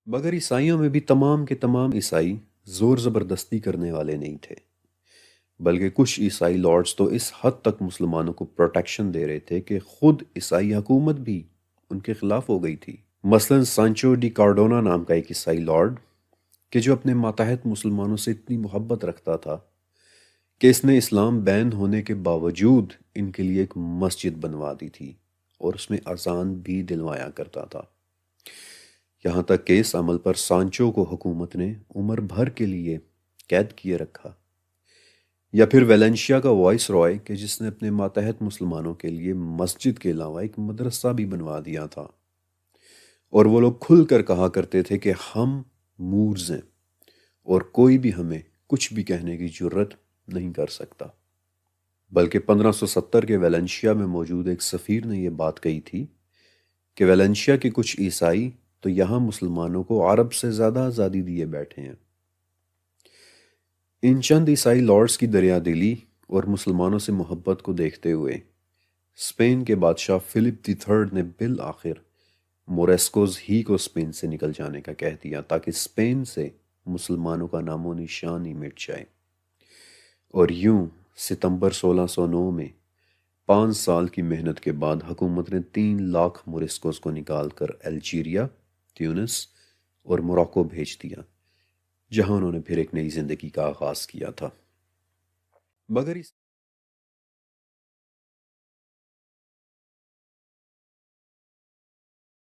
مگر عیسائیوں میں بھی تمام کے تمام عیسائی زور زبردستی کرنے والے نہیں تھے، بلکہ کچھ عیسائی لارڈز تو اس حد تک مسلمانوں کو پروٹیکشن دے رہے تھے کہ خود عیسائی حکومت بھی ان کے خلاف ہو گئی تھی۔ مثلا سانچو ڈی کارڈونا نام کا ایک عیسائی لارڈ کہ جو اپنے ماتحت مسلمانوں سے اتنی محبت رکھتا تھا کہ اس نے اسلام بین ہونے کے باوجود ان کے لیے ایک مسجد بنوا دی تھی اور اس میں اذان بھی دلوایا کرتا تھا، یہاں تک کہ اس عمل پر سانچو کو حکومت نے عمر بھر کے لیے قید کیے رکھا۔ یا پھر ویلنشیا کا وائس رائے کہ جس نے اپنے ماتحت مسلمانوں کے لیے مسجد کے علاوہ ایک مدرسہ بھی بنوا دیا تھا، اور وہ لوگ کھل کر کہا کرتے تھے کہ ہم مورز ہیں اور کوئی بھی ہمیں کچھ بھی کہنے کی جرت نہیں کر سکتا۔ بلکہ 1570 کے ویلنشیا میں موجود ایک سفیر نے یہ بات کہی تھی کہ ویلنشیا کے کچھ عیسائی تو یہاں مسلمانوں کو عرب سے زیادہ آزادی دیے بیٹھے ہیں۔ ان چند عیسائی لارڈز کی دریا دلی اور مسلمانوں سے محبت کو دیکھتے ہوئے اسپین کے بادشاہ فلپ دی تھرڈ نے بالآخر موریسکوز ہی کو اسپین سے نکل جانے کا کہہ دیا تاکہ اسپین سے مسلمانوں کا نام و نشان ہی مٹ جائے۔ اور یوں ستمبر 1609 میں 5 سال کی محنت کے بعد حکومت نے 3 لاکھ موریسکوز کو نکال کر الجیریا، تیونس اور موراکو بھیج دیا، جہاں انہوں نے پھر ایک نئی زندگی کا آغاز کیا تھا۔ مگر اس